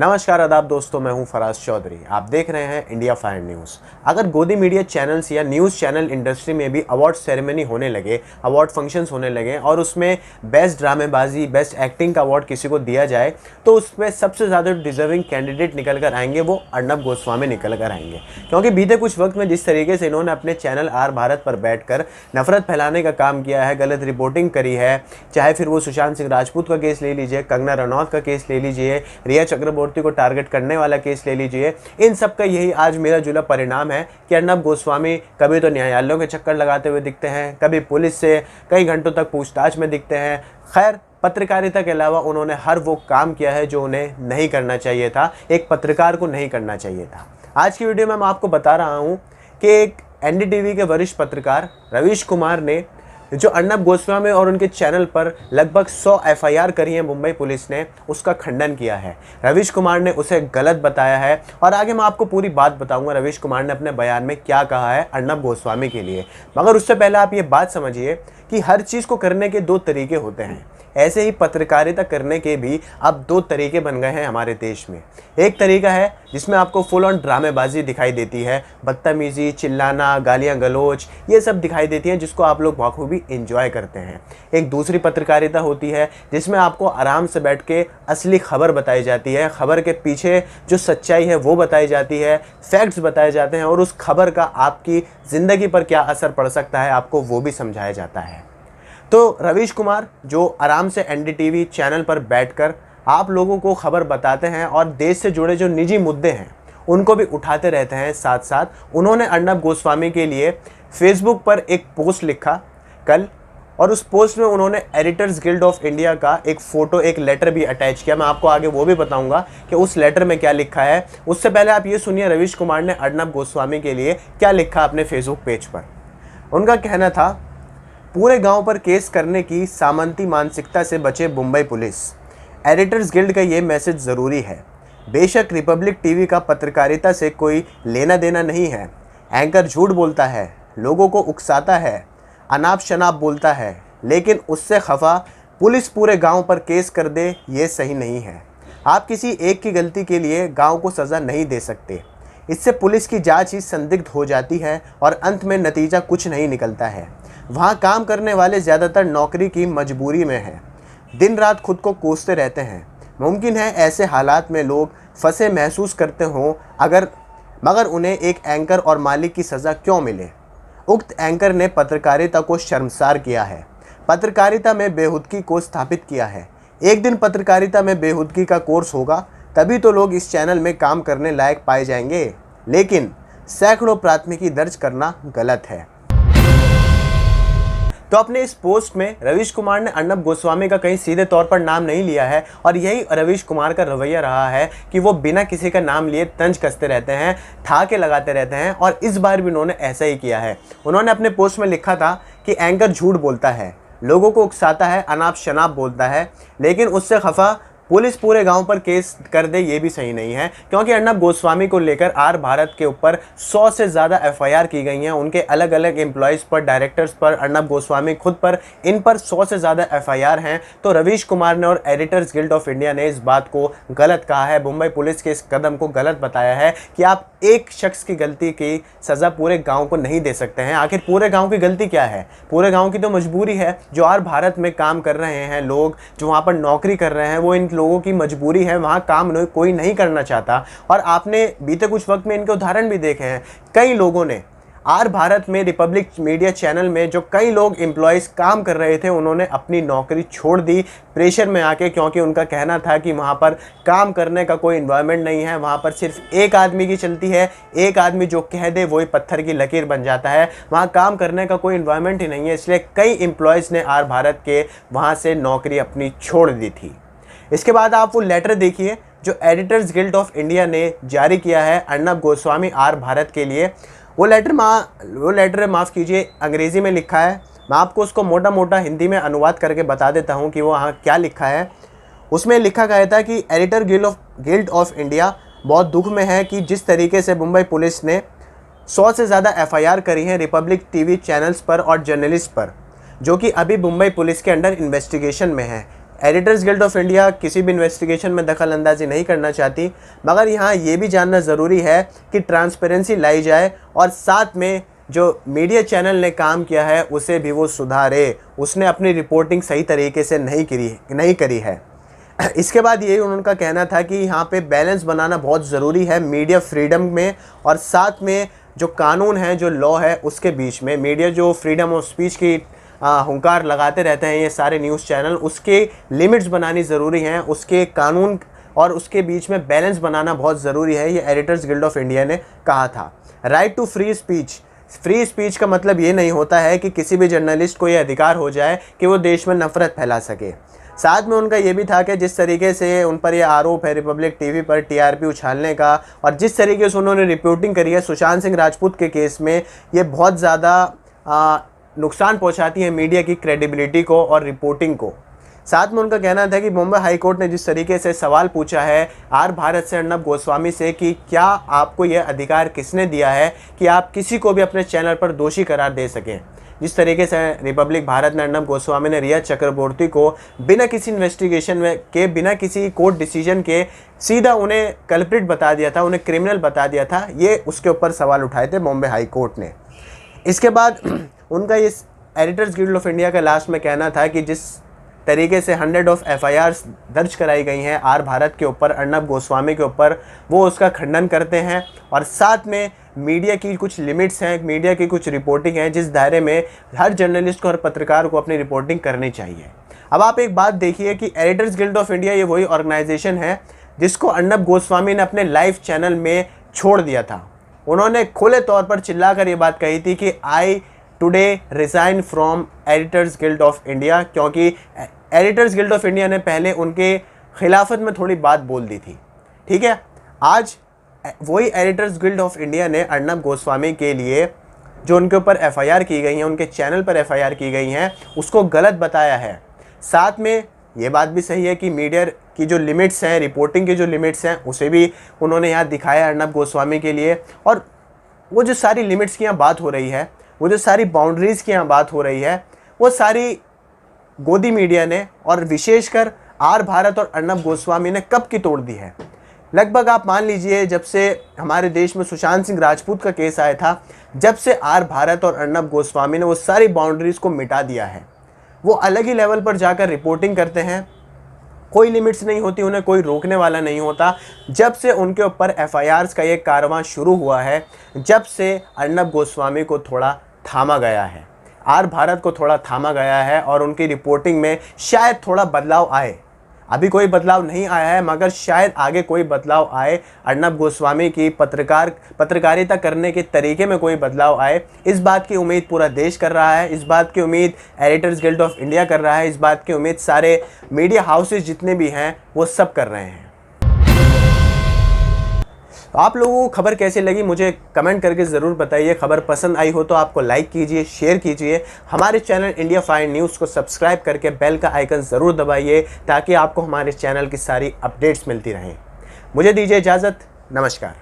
नमस्कार आदाब दोस्तों, मैं हूं फराज चौधरी। आप देख रहे हैं इंडिया फायर न्यूज़। अगर गोदी मीडिया चैनल्स या न्यूज़ चैनल इंडस्ट्री में भी अवार्ड सेरेमनी होने लगे, अवार्ड फंक्शंस होने लगे और उसमें बेस्ट ड्रामेबाजी, बेस्ट एक्टिंग का अवार्ड किसी को दिया जाए तो उसमें सबसे ज़्यादा डिजर्विंग कैंडिडेट निकल कर आएंगे, वो अर्नब गोस्वामी निकल कर आएंगे। क्योंकि बीते कुछ वक्त में जिस तरीके से इन्होंने अपने चैनल आर भारत पर बैठकर नफरत फैलाने का काम किया है, गलत रिपोर्टिंग करी है, चाहे फिर वो सुशांत सिंह राजपूत का केस ले लीजिए, कंगना रनौत का केस ले लीजिए, रिया चक्रवर्ती को टारगेट करने वाला केस ले लीजिए, इन सब का यही आज मेरा जुला परिणाम है कि अर्नब गोस्वामी कभी तो न्यायालयों के चक्कर लगाते हुए दिखते हैं, कभी पुलिस से कई घंटों तक पूछताछ में दिखते हैं। खैर, पत्रकारिता के अलावा उन्होंने हर वो काम किया है जो उन्हें नहीं करना चाहिए था, एक पत्रकार को नहीं करना चाहिए था। आज की वीडियो में मैं आपको बता रहा हूँ कि एक एनडीटीवी के वरिष्ठ पत्रकार रवीश कुमार ने जो अर्नब गोस्वामी और उनके चैनल पर लगभग 100 एफआईआर करी है मुंबई पुलिस ने, उसका खंडन किया है। रवीश कुमार ने उसे गलत बताया है और आगे मैं आपको पूरी बात बताऊंगा रवीश कुमार ने अपने बयान में क्या कहा है अर्नब गोस्वामी के लिए। मगर उससे पहले आप ये बात समझिए कि हर चीज़ को करने के दो तरीके होते हैं। ऐसे ही पत्रकारिता करने के भी अब दो तरीके बन गए हैं हमारे देश में। एक तरीका है जिसमें आपको फुल ऑन ड्रामेबाजी दिखाई देती है, बदतमीज़ी, चिल्लाना, गालियां गलौज, ये सब दिखाई देती हैं, जिसको आप लोग बखूबी एंजॉय करते हैं। एक दूसरी पत्रकारिता होती है जिसमें आपको आराम से बैठ के असली खबर बताई जाती है, खबर के पीछे जो सच्चाई है वो बताई जाती है, फैक्ट्स बताए जाते हैं और उस खबर का आपकी ज़िंदगी पर क्या असर पड़ सकता है आपको वो भी समझाया जाता है। तो रवीश कुमार जो आराम से एनडीटीवी चैनल पर बैठकर आप लोगों को खबर बताते हैं और देश से जुड़े जो निजी मुद्दे हैं उनको भी उठाते रहते हैं, साथ साथ उन्होंने अर्नब गोस्वामी के लिए फेसबुक पर एक पोस्ट लिखा कल, और उस पोस्ट में उन्होंने एडिटर्स गिल्ड ऑफ इंडिया का एक फ़ोटो, एक लेटर भी अटैच किया। मैं आपको आगे वो भी बताऊंगा कि उस लेटर में क्या लिखा है। उससे पहले आप ये सुनिए रवीश कुमार ने अर्नब गोस्वामी के लिए क्या लिखा अपने फेसबुक पेज पर। उनका कहना था, पूरे गांव पर केस करने की सामंती मानसिकता से बचे मुंबई पुलिस। एडिटर्स गिल्ड का ये मैसेज ज़रूरी है। बेशक रिपब्लिक टीवी का पत्रकारिता से कोई लेना देना नहीं है। एंकर झूठ बोलता है, लोगों को उकसाता है, अनाप शनाप बोलता है, लेकिन उससे खफा पुलिस पूरे गांव पर केस कर दे, ये सही नहीं है। आप किसी एक की गलती के लिए गांव को सज़ा नहीं दे सकते। इससे पुलिस की जांच ही संदिग्ध हो जाती है और अंत में नतीजा कुछ नहीं निकलता है। वहाँ काम करने वाले ज़्यादातर नौकरी की मजबूरी में हैं, दिन रात खुद को कोसते रहते हैं। मुमकिन है ऐसे हालात में लोग फंसे महसूस करते हों, मगर उन्हें एक एंकर और मालिक की सज़ा क्यों मिले। उक्त एंकर ने पत्रकारिता को शर्मसार किया है, पत्रकारिता में बेहुदगी को स्थापित किया है। एक दिन पत्रकारिता में बेहुदगी का कोर्स होगा, तभी तो लोग इस चैनल में काम करने लायक पाए जाएंगे। लेकिन सैकड़ों प्राथमिकी दर्ज करना गलत है। तो अपने इस पोस्ट में रवीश कुमार ने अर्नब गोस्वामी का कहीं सीधे तौर पर नाम नहीं लिया है और यही रवीश कुमार का रवैया रहा है कि वो बिना किसी का नाम लिए तंज कसते रहते हैं, ठाके लगाते रहते हैं, और इस बार भी उन्होंने ऐसा ही किया है। उन्होंने अपने पोस्ट में लिखा था कि एंकर झूठ बोलता है, लोगों को उकसाता है, अनाप शनाप बोलता है, लेकिन उससे खफा पुलिस पूरे गांव पर केस कर दे, ये भी सही नहीं है। क्योंकि अर्नब गोस्वामी को लेकर आर भारत के ऊपर 100 से ज़्यादा एफआईआर की गई हैं, उनके अलग अलग एम्प्लॉयज़ पर, डायरेक्टर्स पर, अर्नब गोस्वामी खुद पर, इन पर 100 से ज़्यादा एफआईआर हैं। तो रवीश कुमार ने और एडिटर्स गिल्ड ऑफ इंडिया ने इस बात को गलत कहा है, मुंबई पुलिस के इस कदम को गलत बताया है कि आप एक शख्स की गलती की सज़ा पूरे गाँव को नहीं दे सकते हैं। आखिर पूरे गाँव की गलती क्या है? पूरे गाँव की तो मजबूरी है। जो आर भारत में काम कर रहे हैं लोग, जो वहाँ पर नौकरी कर रहे हैं, वो इन लोगों की मजबूरी है, वहाँ काम कोई नहीं करना चाहता। और आपने बीते कुछ वक्त में इनके उदाहरण भी देखे हैं। कई लोगों ने आर भारत में, रिपब्लिक मीडिया चैनल में जो कई लोग एम्प्लॉयज़ काम कर रहे थे, उन्होंने अपनी नौकरी छोड़ दी प्रेशर में आके, क्योंकि उनका कहना था कि वहाँ पर काम करने का कोई इन्वायरमेंट नहीं है, वहाँ पर सिर्फ एक आदमी की चलती है, एक आदमी जो कह दे वही पत्थर की लकीर बन जाता है, वहाँ काम करने का कोई इन्वायरमेंट ही नहीं है। इसलिए कई एम्प्लॉयज़ ने आर भारत के वहाँ से नौकरी अपनी छोड़ दी थी। इसके बाद आप वो लेटर देखिए जो एडिटर्स गिल्ड ऑफ इंडिया ने जारी किया है अर्नब गोस्वामी आर भारत के लिए। वो लेटर माफ़ कीजिए, अंग्रेज़ी में लिखा है। मैं आपको उसको मोटा मोटा हिंदी में अनुवाद करके बता देता हूँ कि वो वहाँ क्या लिखा है। उसमें लिखा गया था कि एडिटर गिल्ड ऑफ इंडिया बहुत दुख में है कि जिस तरीके से मुंबई पुलिस ने 100 से ज़्यादा एफआईआर करी हैं रिपब्लिक टीवी चैनल्स पर और जर्नलिस्ट पर, जो कि अभी मुंबई पुलिस के अंडर इन्वेस्टिगेशन में है। एडिटर्स गिल्ड ऑफ इंडिया किसी भी इन्वेस्टिगेशन में दखल अंदाजी नहीं करना चाहती, मगर यहाँ ये भी जानना ज़रूरी है कि ट्रांसपेरेंसी लाई जाए और साथ में जो मीडिया चैनल ने काम किया है उसे भी वो सुधारे। उसने अपनी रिपोर्टिंग सही तरीके से नहीं करी है। इसके बाद यही उनका कहना था कि यहाँ पे बैलेंस बनाना बहुत ज़रूरी है मीडिया फ्रीडम में और साथ में जो कानून है, जो लॉ है, उसके बीच में। मीडिया जो फ्रीडम ऑफ स्पीच की हुंकार लगाते रहते हैं ये सारे न्यूज़ चैनल, उसके लिमिट्स बनानी ज़रूरी हैं, उसके कानून और उसके बीच में बैलेंस बनाना बहुत ज़रूरी है, ये एडिटर्स गिल्ड ऑफ इंडिया ने कहा था। राइट टू फ्री स्पीच का मतलब ये नहीं होता है कि किसी भी जर्नलिस्ट को ये अधिकार हो जाए कि वो देश में नफरत फैला सके। साथ में उनका ये भी था कि जिस तरीके से उन पर ये आरोप है रिपब्लिक टीवी पर टीआरपी उछालने का, और जिस तरीके से उन्होंने रिपोर्टिंग करी है सुशांत सिंह राजपूत के केस में, ये बहुत ज़्यादा नुकसान पहुंचाती है मीडिया की क्रेडिबिलिटी को और रिपोर्टिंग को। साथ में उनका कहना था कि बॉम्बे हाई कोर्ट ने जिस तरीके से सवाल पूछा है आर भारत से, अर्नब गोस्वामी से, कि क्या आपको यह अधिकार किसने दिया है कि आप किसी को भी अपने चैनल पर दोषी करार दे सकें। जिस तरीके से रिपब्लिक भारत ने अर्नब गोस्वामी ने रिया चक्रवर्ती को बिना किसी इन्वेस्टिगेशन के, बिना किसी कोर्ट डिसीजन के सीधा उन्हें कल्प्रिट बता दिया था, उन्हें क्रिमिनल बता दिया था, ये उसके ऊपर सवाल उठाए थे बॉम्बे हाई कोर्ट ने। इसके बाद उनका इस एडिटर्स गिल्ड ऑफ इंडिया का लास्ट में कहना था कि जिस तरीके से 100 ऑफ FIRs दर्ज कराई गई हैं आर भारत के ऊपर, अर्नब गोस्वामी के ऊपर, वो उसका खंडन करते हैं और साथ में मीडिया की कुछ लिमिट्स हैं, मीडिया की कुछ रिपोर्टिंग है जिस दायरे में हर जर्नलिस्ट को, हर पत्रकार को अपनी रिपोर्टिंग करनी चाहिए। अब आप एक बात देखिए कि एडिटर्स गिल्ड ऑफ इंडिया ये वही ऑर्गेनाइजेशन है जिसको अर्नब गोस्वामी ने अपने लाइव चैनल में छोड़ दिया था। उन्होंने खुले तौर पर चिल्लाकर ये बात कही थी कि I today resign from editors guild of India, क्योंकि एडिटर्स गिल्ड ऑफ इंडिया ने पहले उनके खिलाफत में थोड़ी बात बोल दी थी। ठीक है, आज वही एडिटर्स गिल्ड ऑफ इंडिया ने अर्नब गोस्वामी के लिए जो उनके ऊपर FIR की गई हैं, उनके चैनल पर FIR की गई हैं, उसको गलत बताया है। साथ में ये बात भी सही है कि मीडिया की जो लिमिट्स हैं, रिपोर्टिंग की जो लिमिट्स हैं, उसे भी उन्होंने यहाँ दिखाया अर्नब गोस्वामी के लिए। और वो जो सारी लिमिट्स की यहाँ बात हो रही है, वो जो सारी बाउंड्रीज़ की यहाँ बात हो रही है, वो सारी गोदी मीडिया ने और विशेषकर आर भारत और अर्नब गोस्वामी ने कब की तोड़ दी है। लगभग आप मान लीजिए जब से हमारे देश में सुशांत सिंह राजपूत का केस आया था, जब से आर भारत और अर्नब गोस्वामी ने वो सारी बाउंड्रीज़ को मिटा दिया है। वो अलग ही लेवल पर जाकर रिपोर्टिंग करते हैं, कोई लिमिट्स नहीं होती, उन्हें कोई रोकने वाला नहीं होता। जब से उनके ऊपर FIRs का ये कारवां शुरू हुआ है, जब से अर्नब गोस्वामी को थोड़ा थामा गया है, आर भारत को थोड़ा थामा गया है और उनकी रिपोर्टिंग में शायद थोड़ा बदलाव आए। अभी कोई बदलाव नहीं आया है, मगर शायद आगे कोई बदलाव आए, अर्नब गोस्वामी की पत्रकारिता करने के तरीके में कोई बदलाव आए। इस बात की उम्मीद पूरा देश कर रहा है, इस बात की उम्मीद एडिटर्स गिल्ड ऑफ इंडिया कर रहा है, इस बात की उम्मीद सारे मीडिया हाउसेज जितने भी हैं वो सब कर रहे हैं। तो आप लोगों को खबर कैसी लगी मुझे कमेंट करके ज़रूर बताइए। खबर पसंद आई हो तो आपको लाइक कीजिए, शेयर कीजिए। हमारे चैनल इंडिया फाइन न्यूज़ को सब्सक्राइब करके बेल का आइकन ज़रूर दबाइए ताकि आपको हमारे चैनल की सारी अपडेट्स मिलती रहें। मुझे दीजिए इजाज़त, नमस्कार।